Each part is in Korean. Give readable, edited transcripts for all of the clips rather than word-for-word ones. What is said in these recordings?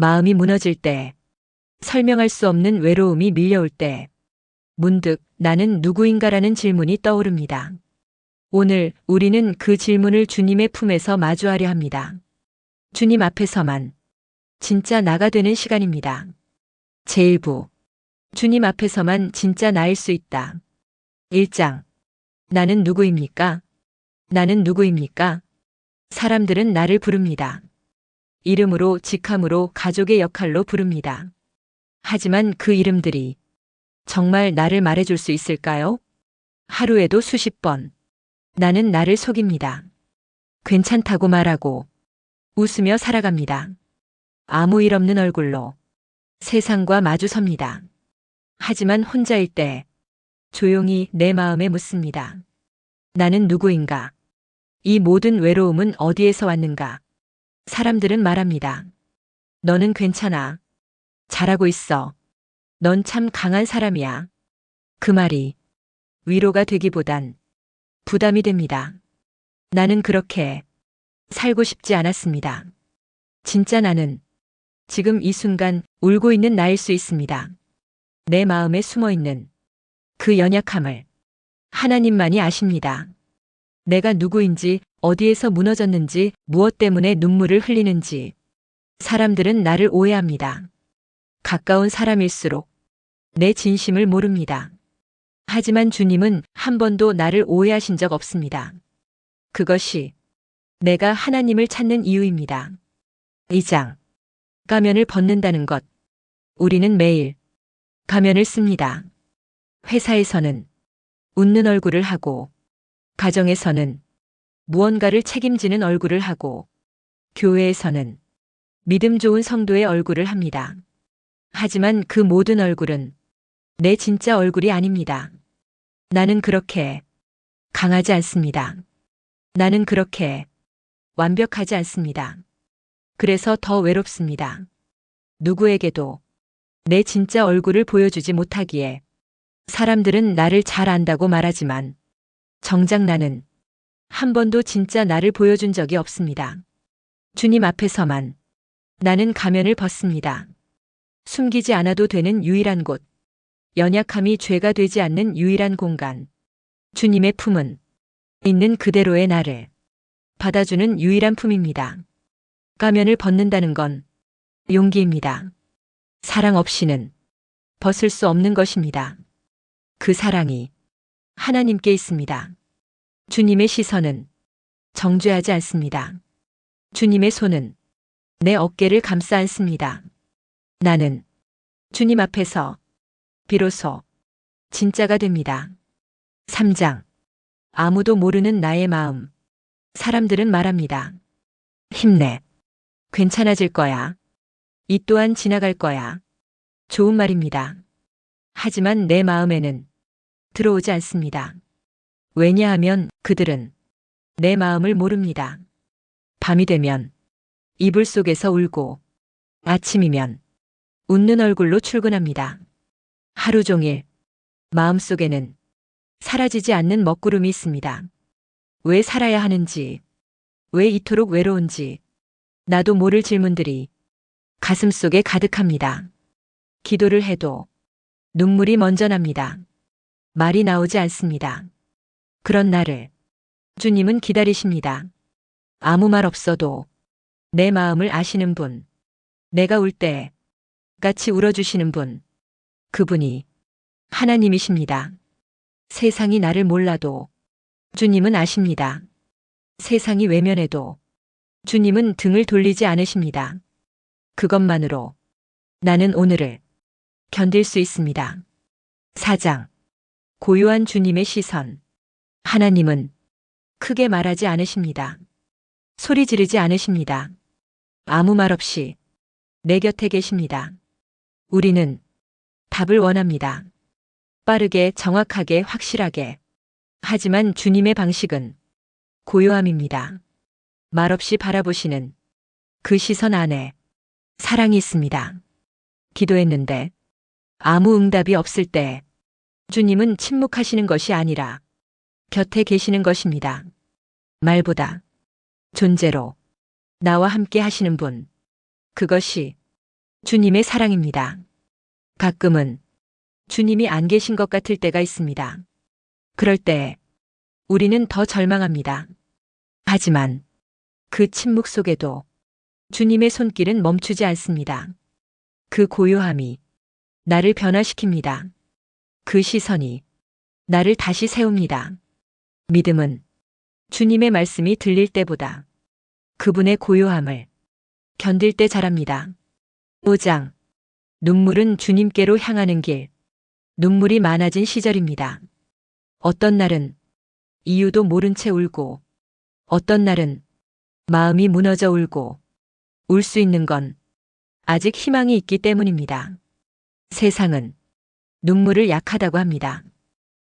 마음이 무너질 때, 설명할 수 없는 외로움이 밀려올 때, 문득 나는 누구인가라는 질문이 떠오릅니다. 오늘 우리는 그 질문을 주님의 품에서 마주하려 합니다. 주님 앞에서만 진짜 나가 되는 시간입니다. 제1부 주님 앞에서만 진짜 나일 수 있다. 1장 나는 누구입니까? 나는 누구입니까? 사람들은 나를 부릅니다. 이름으로, 직함으로, 가족의 역할로 부릅니다. 하지만 그 이름들이 정말 나를 말해줄 수 있을까요? 하루에도 수십 번 나는 나를 속입니다. 괜찮다고 말하고 웃으며 살아갑니다. 아무 일 없는 얼굴로 세상과 마주섭니다. 하지만 혼자일 때 조용히 내 마음에 묻습니다. 나는 누구인가? 이 모든 외로움은 어디에서 왔는가? 사람들은 말합니다. 너는 괜찮아. 잘하고 있어. 넌 참 강한 사람이야. 그 말이 위로가 되기보단 부담이 됩니다. 나는 그렇게 살고 싶지 않았습니다. 진짜 나는 지금 이 순간 울고 있는 나일 수 있습니다. 내 마음에 숨어 있는 그 연약함을 하나님만이 아십니다. 내가 누구인지, 어디에서 무너졌는지, 무엇 때문에 눈물을 흘리는지. 사람들은 나를 오해합니다. 가까운 사람일수록 내 진심을 모릅니다. 하지만 주님은 한 번도 나를 오해하신 적 없습니다. 그것이 내가 하나님을 찾는 이유입니다. 2장 가면을 벗는다는 것. 우리는 매일 가면을 씁니다. 회사에서는 웃는 얼굴을 하고, 가정에서는 무언가를 책임지는 얼굴을 하고, 교회에서는 믿음 좋은 성도의 얼굴을 합니다. 하지만 그 모든 얼굴은 내 진짜 얼굴이 아닙니다. 나는 그렇게 강하지 않습니다. 나는 그렇게 완벽하지 않습니다. 그래서 더 외롭습니다. 누구에게도 내 진짜 얼굴을 보여주지 못하기에 사람들은 나를 잘 안다고 말하지만 정작 나는 한 번도 진짜 나를 보여준 적이 없습니다. 주님 앞에서만 나는 가면을 벗습니다. 숨기지 않아도 되는 유일한 곳, 연약함이 죄가 되지 않는 유일한 공간, 주님의 품은 있는 그대로의 나를 받아주는 유일한 품입니다. 가면을 벗는다는 건 용기입니다. 사랑 없이는 벗을 수 없는 것입니다. 그 사랑이 하나님께 있습니다. 주님의 시선은 정죄하지 않습니다. 주님의 손은 내 어깨를 감싸 안습니다. 나는 주님 앞에서 비로소 진짜가 됩니다. 3장 아무도 모르는 나의 마음. 사람들은 말합니다. 힘내. 괜찮아질 거야. 이 또한 지나갈 거야. 좋은 말입니다. 하지만 내 마음에는 들어오지 않습니다. 왜냐하면 그들은 내 마음을 모릅니다. 밤이 되면 이불 속에서 울고, 아침이면 웃는 얼굴로 출근합니다. 하루 종일 마음속에는 사라지지 않는 먹구름이 있습니다. 왜 살아야 하는지, 왜 이토록 외로운지, 나도 모를 질문들이 가슴속에 가득합니다. 기도를 해도 눈물이 먼저 납니다. 말이 나오지 않습니다. 그런 나를 주님은 기다리십니다. 아무 말 없어도 내 마음을 아시는 분, 내가 울 때 같이 울어주시는 분, 그분이 하나님이십니다. 세상이 나를 몰라도 주님은 아십니다. 세상이 외면해도 주님은 등을 돌리지 않으십니다. 그것만으로 나는 오늘을 견딜 수 있습니다. 4장 고요한 주님의 시선. 하나님은 크게 말하지 않으십니다. 소리 지르지 않으십니다. 아무 말 없이 내 곁에 계십니다. 우리는 답을 원합니다. 빠르게, 정확하게, 확실하게. 하지만 주님의 방식은 고요함입니다. 말없이 바라보시는 그 시선 안에 사랑이 있습니다. 기도했는데 아무 응답이 없을 때 주님은 침묵하시는 것이 아니라 곁에 계시는 것입니다. 말보다 존재로 나와 함께 하시는 분. 그것이 주님의 사랑입니다. 가끔은 주님이 안 계신 것 같을 때가 있습니다. 그럴 때 우리는 더 절망합니다. 하지만 그 침묵 속에도 주님의 손길은 멈추지 않습니다. 그 고요함이 나를 변화시킵니다. 그 시선이 나를 다시 세웁니다. 믿음은 주님의 말씀이 들릴 때보다 그분의 고요함을 견딜 때 자랍니다. 5장. 눈물은 주님께로 향하는 길. 눈물이 많아진 시절입니다. 어떤 날은 이유도 모른 채 울고, 어떤 날은 마음이 무너져 울고, 울 수 있는 건 아직 희망이 있기 때문입니다. 세상은 눈물을 약하다고 합니다.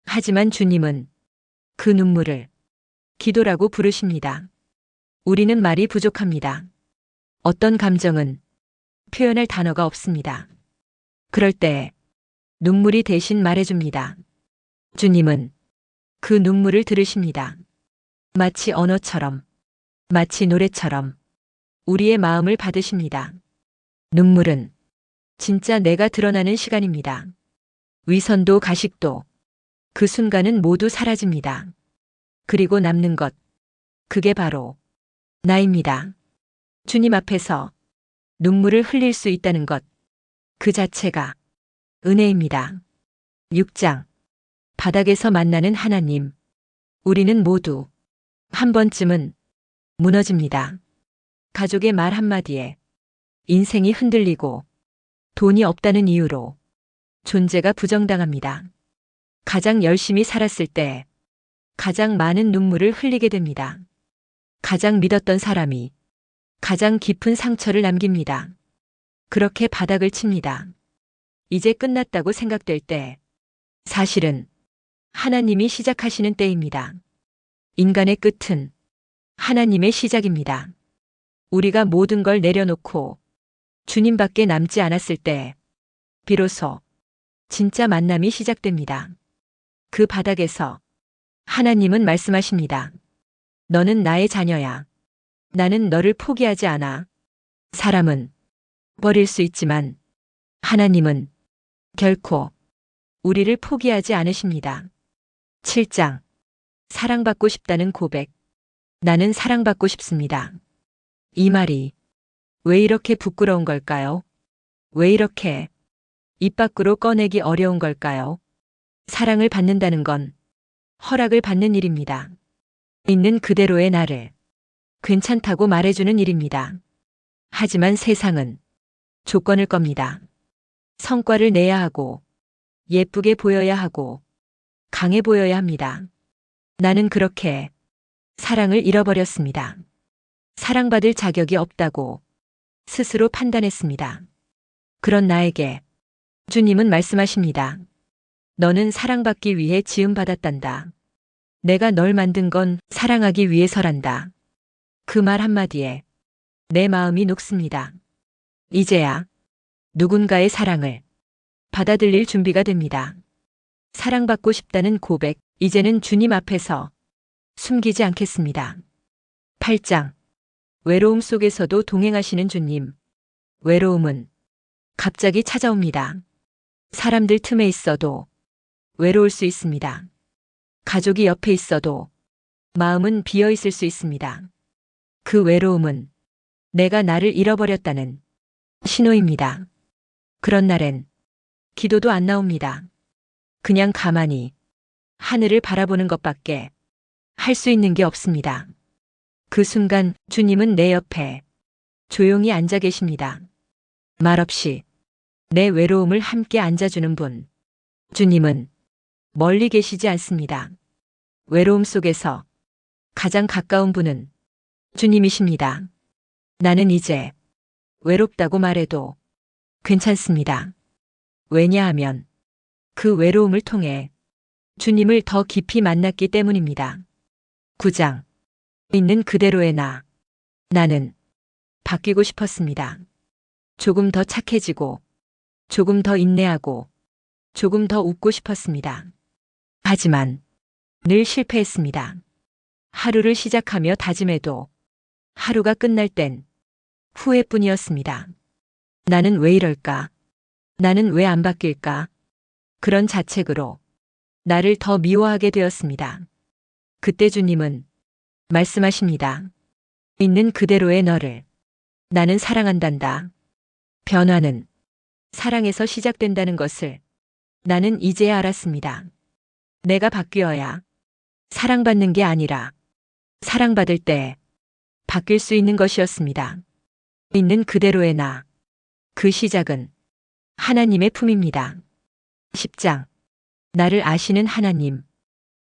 하지만 주님은 그 눈물을 기도라고 부르십니다. 우리는 말이 부족합니다. 어떤 감정은 표현할 단어가 없습니다. 그럴 때 눈물이 대신 말해줍니다. 주님은 그 눈물을 들으십니다. 마치 언어처럼, 마치 노래처럼 우리의 마음을 받으십니다. 눈물은 진짜 내가 드러나는 시간입니다. 위선도 가식도 그 순간은 모두 사라집니다. 그리고 남는 것, 그게 바로 나입니다. 주님 앞에서 눈물을 흘릴 수 있다는 것, 그 자체가 은혜입니다. 6장. 바닥에서 만나는 하나님. 우리는 모두 한 번쯤은 무너집니다. 가족의 말 한마디에 인생이 흔들리고 돈이 없다는 이유로 존재가 부정당합니다. 가장 열심히 살았을 때 가장 많은 눈물을 흘리게 됩니다. 가장 믿었던 사람이 가장 깊은 상처를 남깁니다. 그렇게 바닥을 칩니다. 이제 끝났다고 생각될 때 사실은 하나님이 시작하시는 때입니다. 인간의 끝은 하나님의 시작입니다. 우리가 모든 걸 내려놓고 주님밖에 남지 않았을 때 비로소 진짜 만남이 시작됩니다. 그 바닥에서 하나님은 말씀하십니다. 너는 나의 자녀야. 나는 너를 포기하지 않아. 사람은 버릴 수 있지만 하나님은 결코 우리를 포기하지 않으십니다. 7장. 사랑받고 싶다는 고백. 나는 사랑받고 싶습니다. 이 말이 왜 이렇게 부끄러운 걸까요? 왜 이렇게 입 밖으로 꺼내기 어려운 걸까요? 사랑을 받는다는 건 허락을 받는 일입니다. 있는 그대로의 나를 괜찮다고 말해주는 일입니다. 하지만 세상은 조건을 겁니다. 성과를 내야 하고, 예쁘게 보여야 하고, 강해 보여야 합니다. 나는 그렇게 사랑을 잃어버렸습니다. 사랑받을 자격이 없다고 스스로 판단했습니다. 그런 나에게 주님은 말씀하십니다. 너는 사랑받기 위해 지음받았단다. 내가 널 만든 건 사랑하기 위해서란다. 그 말 한마디에 내 마음이 녹습니다. 이제야 누군가의 사랑을 받아들일 준비가 됩니다. 사랑받고 싶다는 고백, 이제는 주님 앞에서 숨기지 않겠습니다. 8장. 외로움 속에서도 동행하시는 주님. 외로움은 갑자기 찾아옵니다. 사람들 틈에 있어도 외로울 수 있습니다. 가족이 옆에 있어도 마음은 비어 있을 수 있습니다. 그 외로움은 내가 나를 잃어버렸다는 신호입니다. 그런 날엔 기도도 안 나옵니다. 그냥 가만히 하늘을 바라보는 것밖에 할 수 있는 게 없습니다. 그 순간 주님은 내 옆에 조용히 앉아 계십니다. 말없이 내 외로움을 함께 앉아주는 분. 주님은 멀리 계시지 않습니다. 외로움 속에서 가장 가까운 분은 주님이십니다. 나는 이제 외롭다고 말해도 괜찮습니다. 왜냐하면 그 외로움을 통해 주님을 더 깊이 만났기 때문입니다. 9장. 있는 그대로의 나. 나는 바뀌고 싶었습니다. 조금 더 착해지고, 조금 더 인내하고, 조금 더 웃고 싶었습니다. 하지만 늘 실패했습니다. 하루를 시작하며 다짐해도 하루가 끝날 땐 후회뿐이었습니다. 나는 왜 이럴까? 나는 왜 안 바뀔까? 그런 자책으로 나를 더 미워하게 되었습니다. 그때 주님은 말씀하십니다. 있는 그대로의 너를 나는 사랑한단다. 변화는 사랑에서 시작된다는 것을 나는 이제야 알았습니다. 내가 바뀌어야 사랑받는 게 아니라 사랑받을 때 바뀔 수 있는 것이었습니다. 있는 그대로의 나. 그 시작은 하나님의 품입니다. 10장. 나를 아시는 하나님.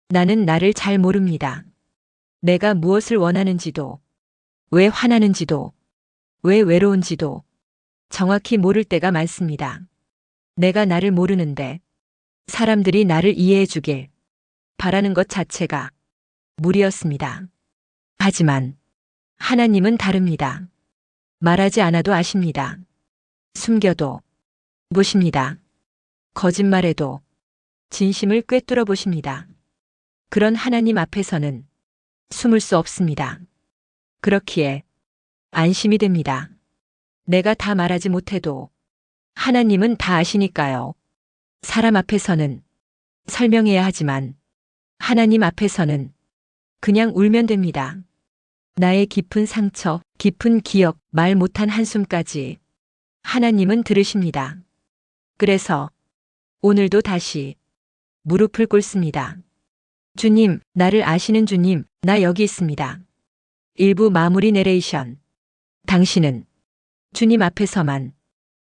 나는 나를 잘 모릅니다. 내가 무엇을 원하는지도, 왜 화나는지도, 왜 외로운지도 정확히 모를 때가 많습니다. 내가 나를 모르는데 사람들이 나를 이해해 주길 바라는 것 자체가 무리였습니다. 하지만 하나님은 다릅니다. 말하지 않아도 아십니다. 숨겨도 보십니다. 거짓말해도 진심을 꿰뚫어 보십니다. 그런 하나님 앞에서는 숨을 수 없습니다. 그렇기에 안심이 됩니다. 내가 다 말하지 못해도 하나님은 다 아시니까요. 사람 앞에서는 설명해야 하지만 하나님 앞에서는 그냥 울면 됩니다. 나의 깊은 상처, 깊은 기억, 말 못한 한숨까지 하나님은 들으십니다. 그래서 오늘도 다시 무릎을 꿇습니다. 주님, 나를 아시는 주님, 나 여기 있습니다. 일부 마무리 내레이션. 당신은 주님 앞에서만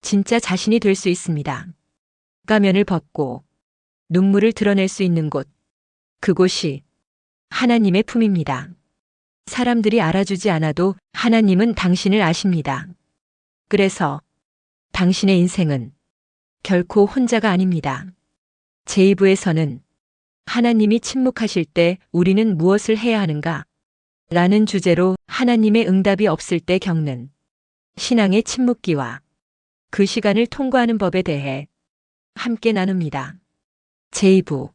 진짜 자신이 될 수 있습니다. 가면을 벗고 눈물을 드러낼 수 있는 곳. 그곳이 하나님의 품입니다. 사람들이 알아주지 않아도 하나님은 당신을 아십니다. 그래서 당신의 인생은 결코 혼자가 아닙니다. 제2부에서는 하나님이 침묵하실 때 우리는 무엇을 해야 하는가? 라는 주제로 하나님의 응답이 없을 때 겪는 신앙의 침묵기와 그 시간을 통과하는 법에 대해 함께 나눕니다. 제2부.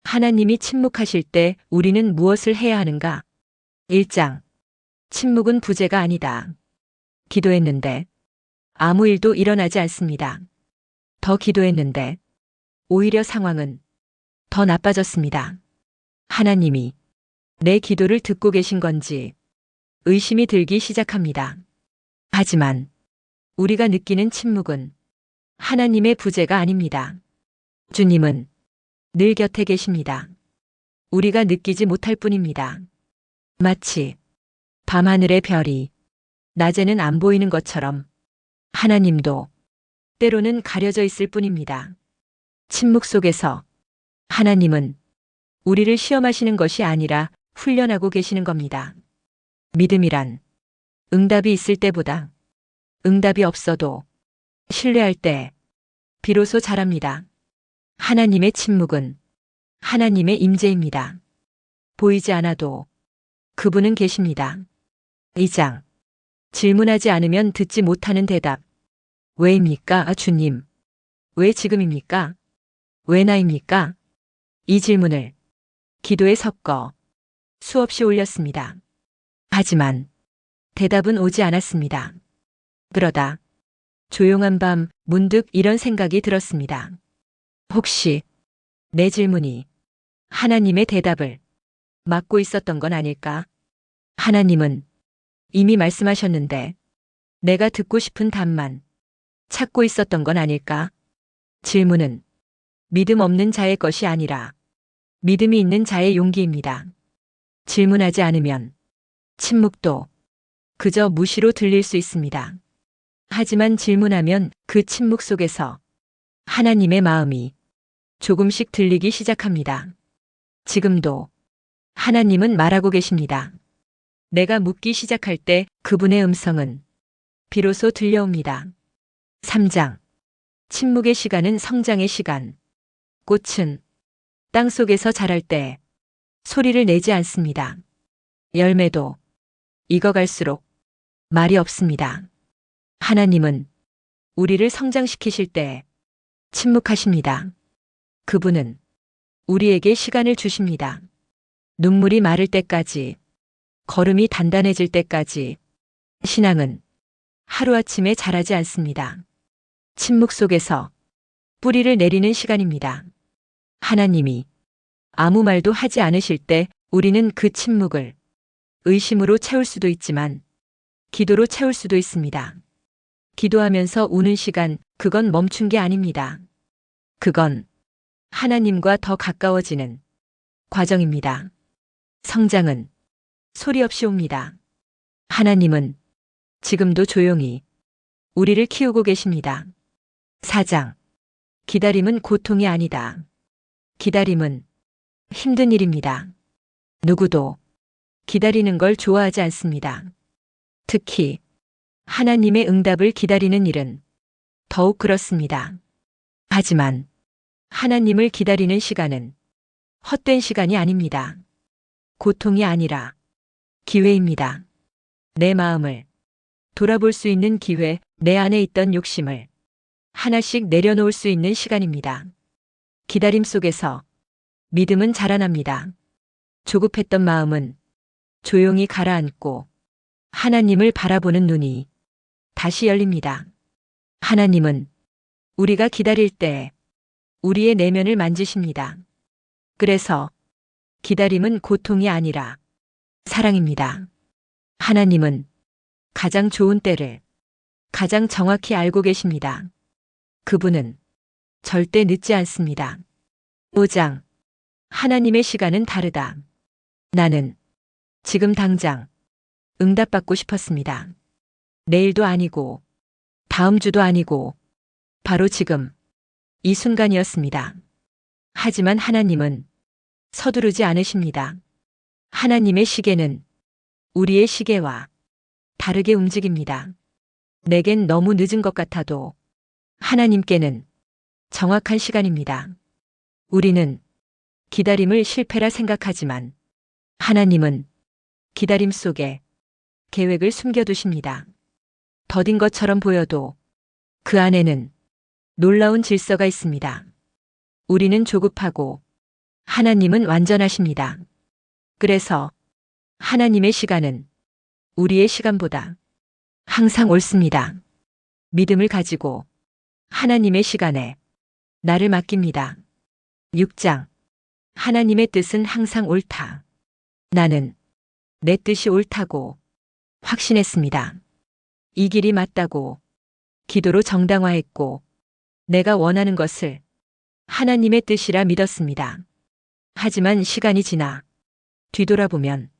하나님이 침묵하실 때 우리는 무엇을 해야 하는가? 1장. 침묵은 부재가 아니다. 기도했는데 아무 일도 일어나지 않습니다. 더 기도했는데 오히려 상황은 더 나빠졌습니다. 하나님이 내 기도를 듣고 계신 건지 의심이 들기 시작합니다. 하지만 우리가 느끼는 침묵은 하나님의 부재가 아닙니다. 주님은 늘 곁에 계십니다. 우리가 느끼지 못할 뿐입니다. 마치 밤하늘의 별이 낮에는 안 보이는 것처럼 하나님도 때로는 가려져 있을 뿐입니다. 침묵 속에서 하나님은 우리를 시험하시는 것이 아니라 훈련하고 계시는 겁니다. 믿음이란 응답이 있을 때보다 응답이 없어도 신뢰할 때 비로소 자랍니다. 하나님의 침묵은 하나님의 임재입니다. 보이지 않아도 그분은 계십니다. 2장. 질문하지 않으면 듣지 못하는 대답. 왜입니까, 주님? 왜 지금입니까? 왜 나입니까? 이 질문을 기도에 섞어 수없이 올렸습니다. 하지만 대답은 오지 않았습니다. 그러다 조용한 밤 문득 이런 생각이 들었습니다. 혹시 내 질문이 하나님의 대답을 막고 있었던 건 아닐까? 하나님은 이미 말씀하셨는데 내가 듣고 싶은 답만 찾고 있었던 건 아닐까? 질문은 믿음 없는 자의 것이 아니라 믿음이 있는 자의 용기입니다. 질문하지 않으면 침묵도 그저 무시로 들릴 수 있습니다. 하지만 질문하면 그 침묵 속에서 하나님의 마음이 조금씩 들리기 시작합니다. 지금도 하나님은 말하고 계십니다. 내가 묻기 시작할 때 그분의 음성은 비로소 들려옵니다. 3장. 침묵의 시간은 성장의 시간. 꽃은 땅 속에서 자랄 때 소리를 내지 않습니다. 열매도 익어갈수록 말이 없습니다. 하나님은 우리를 성장시키실 때 침묵하십니다. 그분은 우리에게 시간을 주십니다. 눈물이 마를 때까지, 걸음이 단단해질 때까지. 신앙은 하루아침에 자라지 않습니다. 침묵 속에서 뿌리를 내리는 시간입니다. 하나님이 아무 말도 하지 않으실 때 우리는 그 침묵을 의심으로 채울 수도 있지만 기도로 채울 수도 있습니다. 기도하면서 우는 시간, 그건 멈춘 게 아닙니다. 그건 하나님과 더 가까워지는 과정입니다. 성장은 소리 없이 옵니다. 하나님은 지금도 조용히 우리를 키우고 계십니다. 4장. 기다림은 고통이 아니다. 기다림은 힘든 일입니다. 누구도 기다리는 걸 좋아하지 않습니다. 특히 하나님의 응답을 기다리는 일은 더욱 그렇습니다. 하지만 하나님을 기다리는 시간은 헛된 시간이 아닙니다. 고통이 아니라 기회입니다. 내 마음을 돌아볼 수 있는 기회, 내 안에 있던 욕심을 하나씩 내려놓을 수 있는 시간입니다. 기다림 속에서 믿음은 자라납니다. 조급했던 마음은 조용히 가라앉고 하나님을 바라보는 눈이 다시 열립니다. 하나님은 우리가 기다릴 때 우리의 내면을 만지십니다. 그래서 기다림은 고통이 아니라 사랑입니다. 하나님은 가장 좋은 때를 가장 정확히 알고 계십니다. 그분은 절대 늦지 않습니다. 5장. 하나님의 시간은 다르다. 나는 지금 당장 응답받고 싶었습니다. 내일도 아니고 다음 주도 아니고 바로 지금 이 순간이었습니다. 하지만 하나님은 서두르지 않으십니다. 하나님의 시계는 우리의 시계와 다르게 움직입니다. 내겐 너무 늦은 것 같아도 하나님께는 정확한 시간입니다. 우리는 기다림을 실패라 생각하지만 하나님은 기다림 속에 계획을 숨겨두십니다. 더딘 것처럼 보여도 그 안에는 놀라운 질서가 있습니다. 우리는 조급하고 하나님은 완전하십니다. 그래서 하나님의 시간은 우리의 시간보다 항상 옳습니다. 믿음을 가지고 하나님의 시간에 나를 맡깁니다. 6장. 하나님의 뜻은 항상 옳다. 나는 내 뜻이 옳다고 확신했습니다. 이 길이 맞다고 기도로 정당화했고 내가 원하는 것을 하나님의 뜻이라 믿었습니다. 하지만 시간이 지나 뒤돌아보면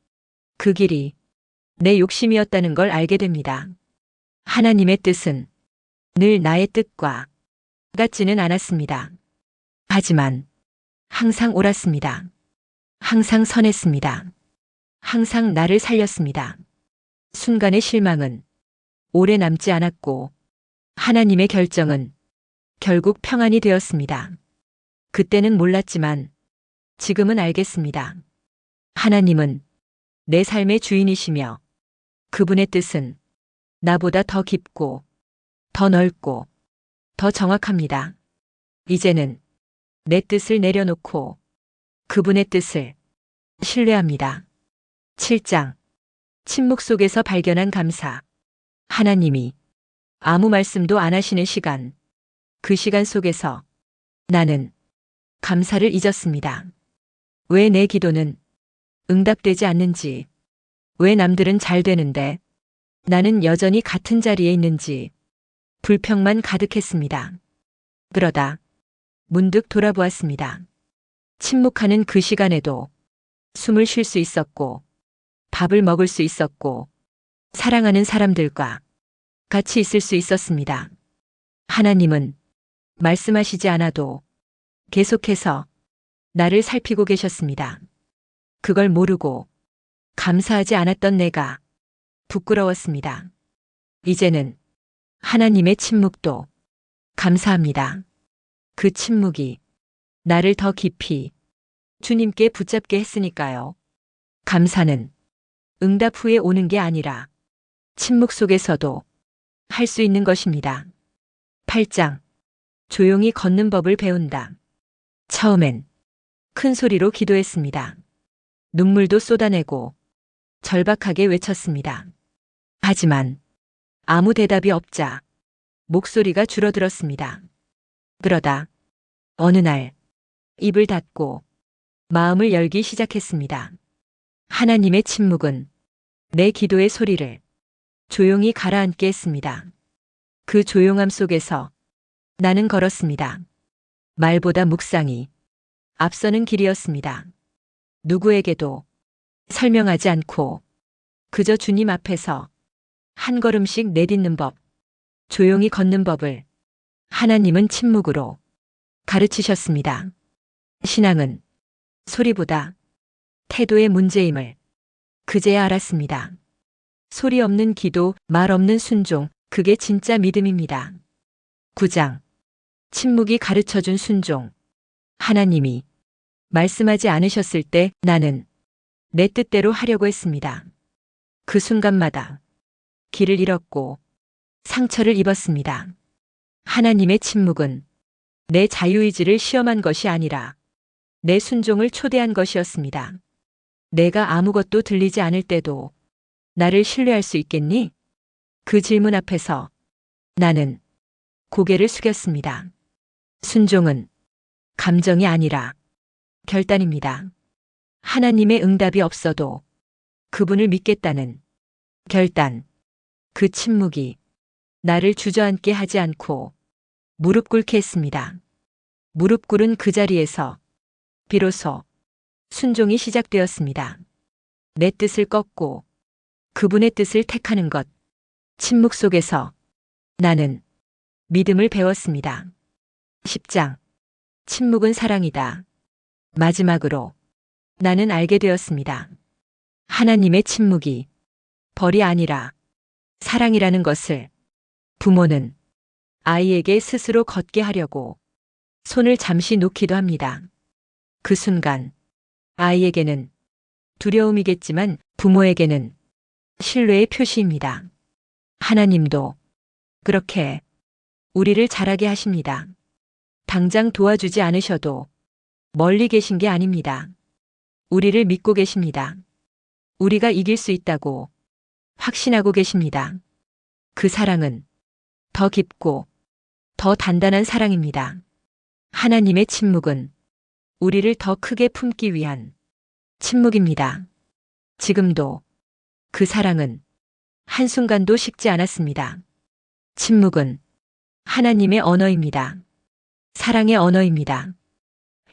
그 길이 내 욕심이었다는 걸 알게 됩니다. 하나님의 뜻은 늘 나의 뜻과 같지는 않았습니다. 하지만 항상 옳았습니다. 항상 선했습니다. 항상 나를 살렸습니다. 순간의 실망은 오래 남지 않았고 하나님의 결정은 결국 평안이 되었습니다. 그때는 몰랐지만 지금은 알겠습니다. 하나님은 내 삶의 주인이시며 그분의 뜻은 나보다 더 깊고 더 넓고 더 정확합니다. 이제는 내 뜻을 내려놓고 그분의 뜻을 신뢰합니다. 7장. 침묵 속에서 발견한 감사. 하나님이 아무 말씀도 안 하시는 시간. 그 시간 속에서 나는 감사를 잊었습니다. 왜 내 기도는 응답되지 않는지, 왜 남들은 잘 되는데 나는 여전히 같은 자리에 있는지 불평만 가득했습니다. 그러다 문득 돌아보았습니다. 침묵하는 그 시간에도 숨을 쉴 수 있었고 밥을 먹을 수 있었고 사랑하는 사람들과 같이 있을 수 있었습니다. 하나님은 말씀하시지 않아도 계속해서 나를 살피고 계셨습니다. 그걸 모르고 감사하지 않았던 내가 부끄러웠습니다. 이제는 하나님의 침묵도 감사합니다. 그 침묵이 나를 더 깊이 주님께 붙잡게 했으니까요. 감사는 응답 후에 오는 게 아니라 침묵 속에서도 할 수 있는 것입니다. 8장. 조용히 걷는 법을 배운다. 처음엔 큰 소리로 기도했습니다. 눈물도 쏟아내고 절박하게 외쳤습니다. 하지만 아무 대답이 없자 목소리가 줄어들었습니다. 그러다 어느 날 입을 닫고 마음을 열기 시작했습니다. 하나님의 침묵은 내 기도의 소리를 조용히 가라앉게 했습니다. 그 조용함 속에서 나는 걸었습니다. 말보다 묵상이 앞서는 길이었습니다. 누구에게도 설명하지 않고 그저 주님 앞에서 한 걸음씩 내딛는 법, 조용히 걷는 법을 하나님은 침묵으로 가르치셨습니다. 신앙은 소리보다 태도의 문제임을 그제야 알았습니다. 소리 없는 기도, 말 없는 순종, 그게 진짜 믿음입니다. 9장. 침묵이 가르쳐준 순종. 하나님이 말씀하지 않으셨을 때 나는 내 뜻대로 하려고 했습니다. 그 순간마다 길을 잃었고 상처를 입었습니다. 하나님의 침묵은 내 자유의지를 시험한 것이 아니라 내 순종을 초대한 것이었습니다. 내가 아무것도 들리지 않을 때도 나를 신뢰할 수 있겠니? 그 질문 앞에서 나는 고개를 숙였습니다. 순종은 감정이 아니라 결단입니다. 하나님의 응답이 없어도 그분을 믿겠다는 결단. 그 침묵이 나를 주저앉게 하지 않고 무릎 꿇게 했습니다. 무릎 꿇은 그 자리에서 비로소 순종이 시작되었습니다. 내 뜻을 꺾고 그분의 뜻을 택하는 것. 침묵 속에서 나는 믿음을 배웠습니다. 10장. 침묵은 사랑이다. 마지막으로 나는 알게 되었습니다. 하나님의 침묵이 벌이 아니라 사랑이라는 것을. 부모는 아이에게 스스로 걷게 하려고 손을 잠시 놓기도 합니다. 그 순간 아이에게는 두려움이겠지만 부모에게는 신뢰의 표시입니다. 하나님도 그렇게 우리를 자라게 하십니다. 당장 도와주지 않으셔도 멀리 계신 게 아닙니다. 우리를 믿고 계십니다. 우리가 이길 수 있다고 확신하고 계십니다. 그 사랑은 더 깊고 더 단단한 사랑입니다. 하나님의 침묵은 우리를 더 크게 품기 위한 침묵입니다. 지금도 그 사랑은 한순간도 식지 않았습니다. 침묵은 하나님의 언어입니다. 사랑의 언어입니다.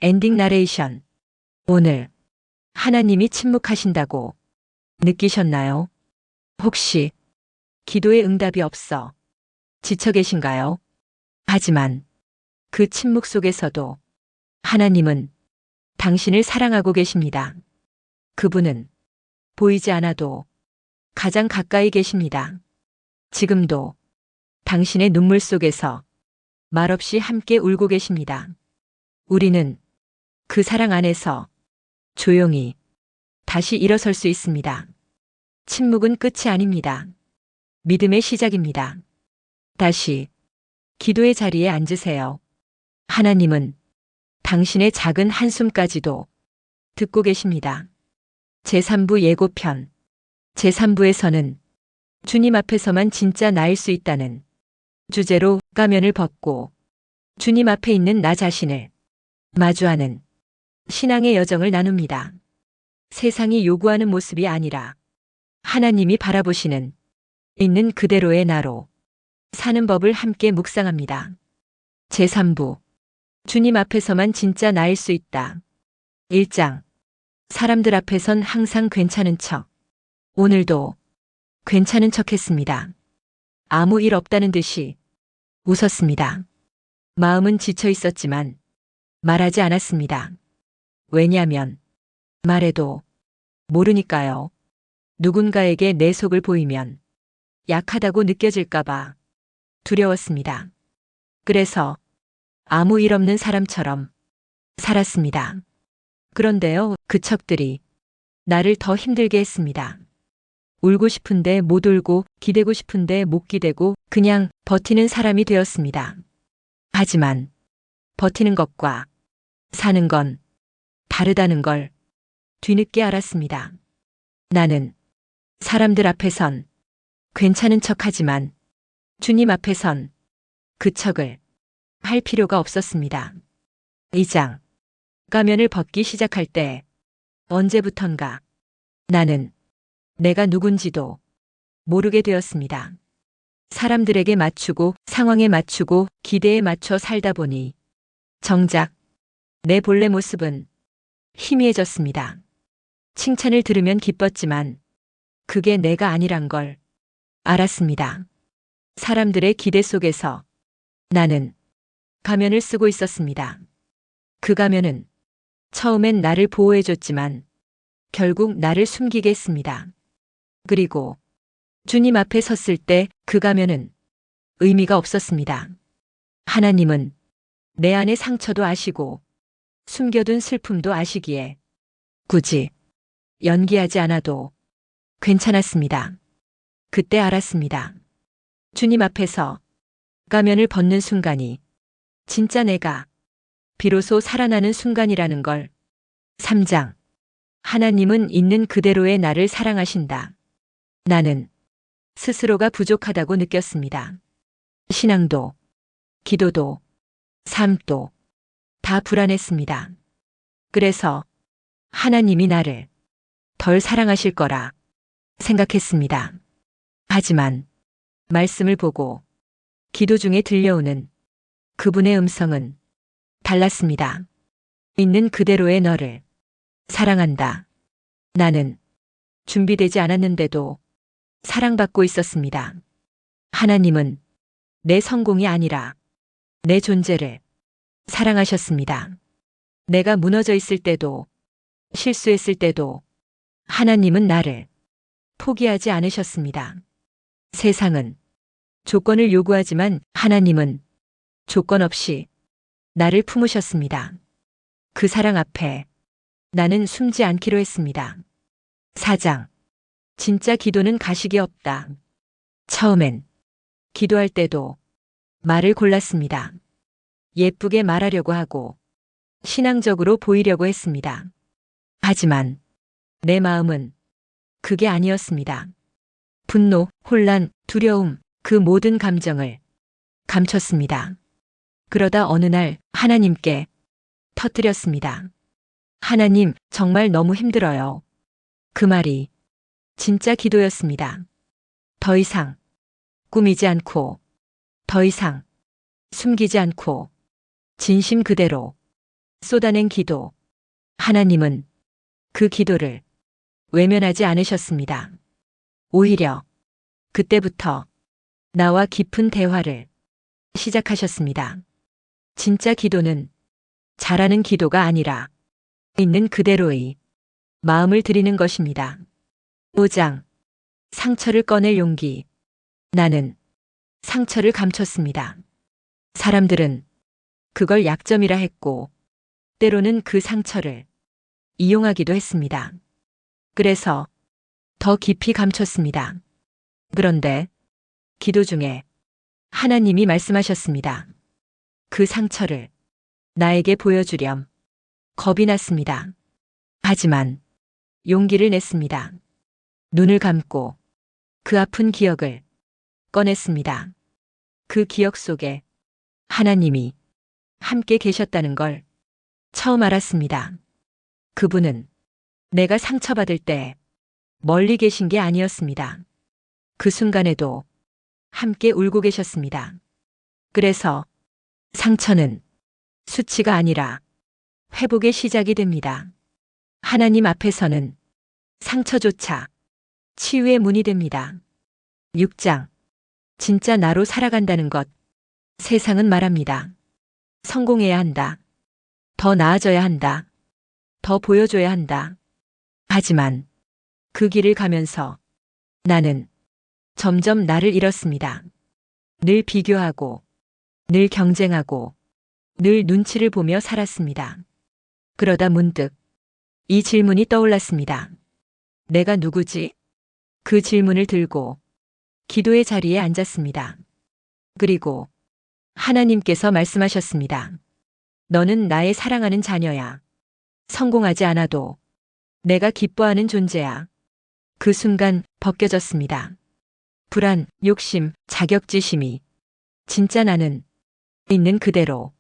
엔딩 나레이션. 오늘 하나님이 침묵하신다고 느끼셨나요? 혹시 기도의 응답이 없어 지쳐 계신가요? 하지만 그 침묵 속에서도 하나님은 당신을 사랑하고 계십니다. 그분은 보이지 않아도 가장 가까이 계십니다. 지금도 당신의 눈물 속에서 말없이 함께 울고 계십니다. 우리는 그 사랑 안에서 조용히 다시 일어설 수 있습니다. 침묵은 끝이 아닙니다. 믿음의 시작입니다. 다시 기도의 자리에 앉으세요. 하나님은 당신의 작은 한숨까지도 듣고 계십니다. 제3부 예고편. 제3부에서는 주님 앞에서만 진짜 나일 수 있다는 주제로 가면을 벗고 주님 앞에 있는 나 자신을 마주하는 신앙의 여정을 나눕니다. 세상이 요구하는 모습이 아니라 하나님이 바라보시는 있는 그대로의 나로 사는 법을 함께 묵상합니다. 제3부. 주님 앞에서만 진짜 나일 수 있다. 1장. 사람들 앞에선 항상 괜찮은 척. 오늘도 괜찮은 척 했습니다. 아무 일 없다는 듯이 웃었습니다. 마음은 지쳐 있었지만 말하지 않았습니다. 왜냐하면 말해도 모르니까요. 누군가에게 내 속을 보이면 약하다고 느껴질까봐 두려웠습니다. 그래서 아무 일 없는 사람처럼 살았습니다. 그런데요, 그 척들이 나를 더 힘들게 했습니다. 울고 싶은데 못 울고, 기대고 싶은데 못 기대고, 그냥 버티는 사람이 되었습니다. 하지만 버티는 것과 사는 건 다르다는 걸 뒤늦게 알았습니다. 나는 사람들 앞에선 괜찮은 척하지만 주님 앞에 선 그 척을 할 필요가 없었습니다. 2장. 가면을 벗기 시작할 때 언제부턴가 나는 내가 누군지도 모르게 되었습니다. 사람들에게 맞추고 상황에 맞추고 기대에 맞춰 살다 보니 정작 내 본래 모습은 희미해졌습니다. 칭찬을 들으면 기뻤지만 그게 내가 아니란 걸 알았습니다. 사람들의 기대 속에서 나는 가면을 쓰고 있었습니다. 그 가면은 처음엔 나를 보호해줬지만 결국 나를 숨기게 했습니다. 그리고 주님 앞에 섰을 때 그 가면은 의미가 없었습니다. 하나님은 내 안의 상처도 아시고 숨겨둔 슬픔도 아시기에 굳이 연기하지 않아도 괜찮았습니다. 그때 알았습니다. 주님 앞에서 가면을 벗는 순간이 진짜 내가 비로소 살아나는 순간이라는 걸. 3장. 하나님은 있는 그대로의 나를 사랑하신다. 나는 스스로가 부족하다고 느꼈습니다. 신앙도, 기도도, 삶도 다 불안했습니다. 그래서 하나님이 나를 덜 사랑하실 거라 생각했습니다. 하지만 말씀을 보고 기도 중에 들려오는 그분의 음성은 달랐습니다. 있는 그대로의 너를 사랑한다. 나는 준비되지 않았는데도 사랑받고 있었습니다. 하나님은 내 성공이 아니라 내 존재를 사랑하셨습니다. 내가 무너져 있을 때도 실수했을 때도 하나님은 나를 포기하지 않으셨습니다. 세상은 조건을 요구하지만 하나님은 조건 없이 나를 품으셨습니다. 그 사랑 앞에 나는 숨지 않기로 했습니다. 4장. 진짜 기도는 가식이 없다. 처음엔 기도할 때도 말을 골랐습니다. 예쁘게 말하려고 하고 신앙적으로 보이려고 했습니다. 하지만 내 마음은 그게 아니었습니다. 분노, 혼란, 두려움, 그 모든 감정을 감췄습니다. 그러다 어느 날 하나님께 터뜨렸습니다. 하나님, 정말 너무 힘들어요. 그 말이 진짜 기도였습니다. 더 이상 꾸미지 않고, 더 이상 숨기지 않고, 진심 그대로 쏟아낸 기도. 하나님은 그 기도를 외면하지 않으셨습니다. 오히려 그때부터 나와 깊은 대화를 시작하셨습니다. 진짜 기도는 잘하는 기도가 아니라 있는 그대로의 마음을 드리는 것입니다. 5장. 상처를 꺼낼 용기. 나는 상처를 감췄습니다. 사람들은 그걸 약점이라 했고, 때로는 그 상처를 이용하기도 했습니다. 그래서 더 깊이 감췄습니다. 그런데 기도 중에 하나님이 말씀하셨습니다. 그 상처를 나에게 보여주렴. 겁이 났습니다. 하지만 용기를 냈습니다. 눈을 감고 그 아픈 기억을 꺼냈습니다. 그 기억 속에 하나님이 함께 계셨다는 걸 처음 알았습니다. 그분은 내가 상처받을 때 멀리 계신 게 아니었습니다. 그 순간에도 함께 울고 계셨습니다. 그래서 상처는 수치가 아니라 회복의 시작이 됩니다. 하나님 앞에서는 상처조차 치유의 문이 됩니다. 6장. 진짜 나로 살아간다는 것. 세상은 말합니다. 성공해야 한다. 더 나아져야 한다. 더 보여줘야 한다. 하지만 그 길을 가면서 나는 점점 나를 잃었습니다. 늘 비교하고, 늘 경쟁하고, 늘 눈치를 보며 살았습니다. 그러다 문득 이 질문이 떠올랐습니다. 내가 누구지? 그 질문을 들고 기도의 자리에 앉았습니다. 그리고 하나님께서 말씀하셨습니다. 너는 나의 사랑하는 자녀야. 성공하지 않아도 내가 기뻐하는 존재야. 그 순간 벗겨졌습니다. 불안, 욕심, 자격지심이 진짜 나는 있는 그대로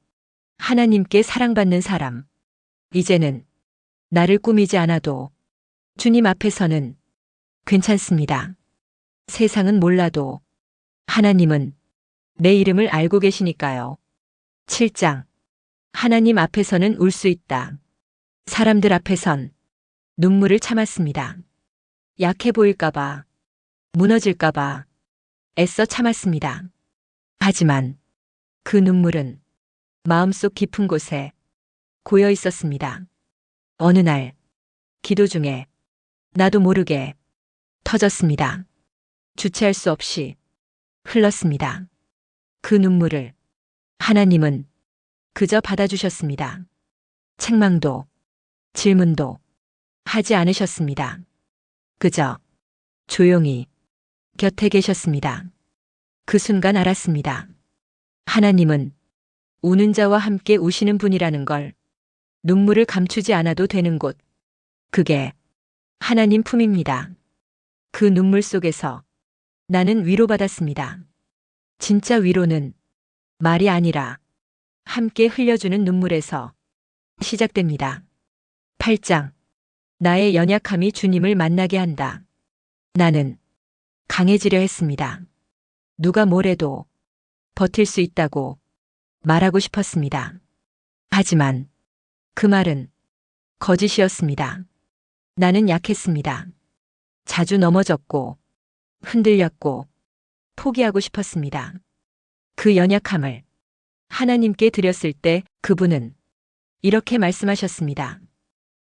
하나님께 사랑받는 사람. 이제는 나를 꾸미지 않아도 주님 앞에서는 괜찮습니다. 세상은 몰라도 하나님은 내 이름을 알고 계시니까요. 7장. 하나님 앞에서는 울 수 있다. 사람들 앞에선 눈물을 참았습니다. 약해 보일까봐, 무너질까봐 애써 참았습니다. 하지만 그 눈물은 마음속 깊은 곳에 고여 있었습니다. 어느 날 기도 중에 나도 모르게 터졌습니다. 주체할 수 없이 흘렀습니다. 그 눈물을 하나님은 그저 받아주셨습니다. 책망도 질문도 하지 않으셨습니다. 그저 조용히 곁에 계셨습니다. 그 순간 알았습니다. 하나님은 우는 자와 함께 우시는 분이라는 걸. 눈물을 감추지 않아도 되는 곳. 그게 하나님 품입니다. 그 눈물 속에서 나는 위로받았습니다. 진짜 위로는 말이 아니라 함께 흘려주는 눈물에서 시작됩니다. 8장. 나의 연약함이 주님을 만나게 한다. 나는 강해지려 했습니다. 누가 뭐래도 버틸 수 있다고 말하고 싶었습니다. 하지만 그 말은 거짓이었습니다. 나는 약했습니다. 자주 넘어졌고 흔들렸고 포기하고 싶었습니다. 그 연약함을 하나님께 드렸을 때 그분은 이렇게 말씀하셨습니다.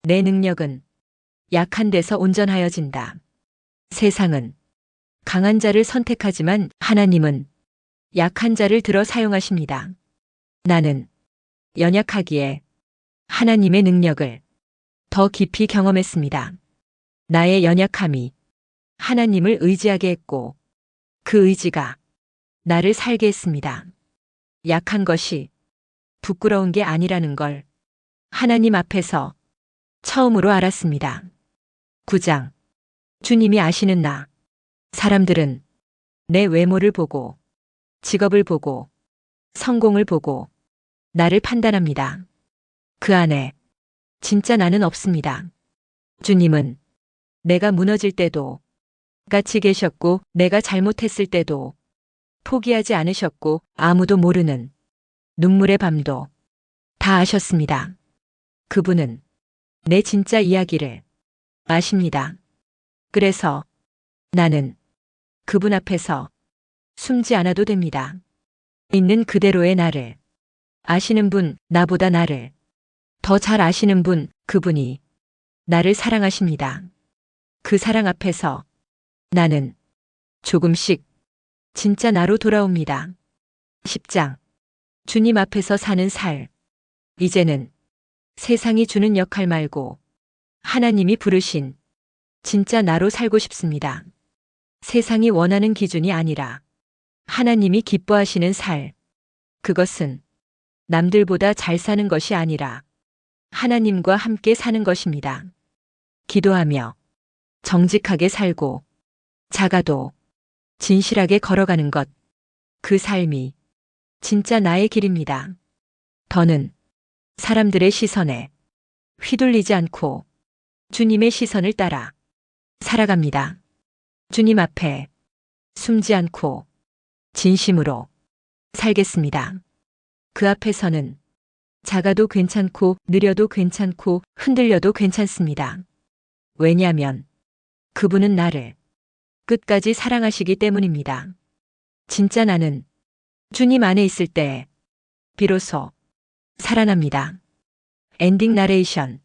내 능력은 약한 데서 온전하여진다. 세상은 강한 자를 선택하지만 하나님은 약한 자를 들어 사용하십니다. 나는 연약하기에 하나님의 능력을 더 깊이 경험했습니다. 나의 연약함이 하나님을 의지하게 했고 그 의지가 나를 살게 했습니다. 약한 것이 부끄러운 게 아니라는 걸 하나님 앞에서 처음으로 알았습니다. 9장. 주님이 아시는 나. 사람들은 내 외모를 보고 직업을 보고 성공을 보고 나를 판단합니다. 그 안에 진짜 나는 없습니다. 주님은 내가 무너질 때도 같이 계셨고 내가 잘못했을 때도 포기하지 않으셨고 아무도 모르는 눈물의 밤도 다 아셨습니다. 그분은 내 진짜 이야기를 아십니다. 그래서 나는 그분 앞에서 숨지 않아도 됩니다. 있는 그대로의 나를 아시는 분, 나보다 나를 더 잘 아시는 분, 그분이 나를 사랑하십니다. 그 사랑 앞에서 나는 조금씩 진짜 나로 돌아옵니다. 10장. 주님 앞에서 사는 살. 이제는 세상이 주는 역할 말고 하나님이 부르신 진짜 나로 살고 싶습니다. 세상이 원하는 기준이 아니라 하나님이 기뻐하시는 살. 그것은 남들보다 잘 사는 것이 아니라 하나님과 함께 사는 것입니다. 기도하며 정직하게 살고 작아도 진실하게 걸어가는 것. 그 삶이 진짜 나의 길입니다. 더는 사람들의 시선에 휘둘리지 않고 주님의 시선을 따라 살아갑니다. 주님 앞에 숨지 않고 진심으로 살겠습니다. 그 앞에서는 작아도 괜찮고 느려도 괜찮고 흔들려도 괜찮습니다. 왜냐하면 그분은 나를 끝까지 사랑하시기 때문입니다. 진짜 나는 주님 안에 있을 때 비로소 살아납니다. 엔딩 나레이션.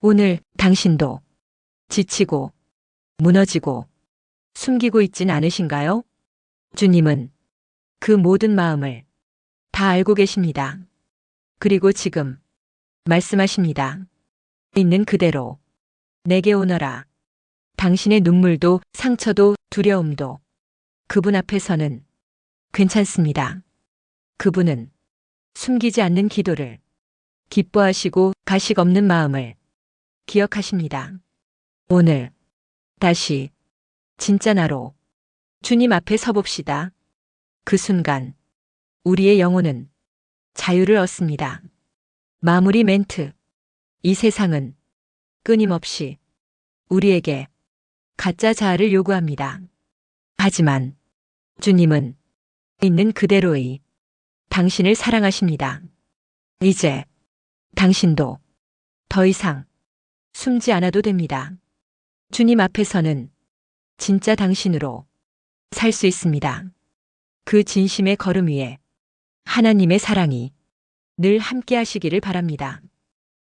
오늘 당신도 지치고 무너지고 숨기고 있진 않으신가요? 주님은 그 모든 마음을 다 알고 계십니다. 그리고 지금 말씀하십니다. 있는 그대로 내게 오너라. 당신의 눈물도 상처도 두려움도 그분 앞에서는 괜찮습니다. 그분은 숨기지 않는 기도를 기뻐하시고 가식 없는 마음을 기억하십니다. 오늘 다시 진짜 나로 주님 앞에 서봅시다. 그 순간 우리의 영혼은 자유를 얻습니다. 마무리 멘트. 이 세상은 끊임없이 우리에게 가짜 자아를 요구합니다. 하지만 주님은 있는 그대로의 당신을 사랑하십니다. 이제 당신도 더 이상 숨지 않아도 됩니다. 주님 앞에서는 진짜 당신으로 살 수 있습니다. 그 진심의 걸음 위에 하나님의 사랑이 늘 함께 하시기를 바랍니다.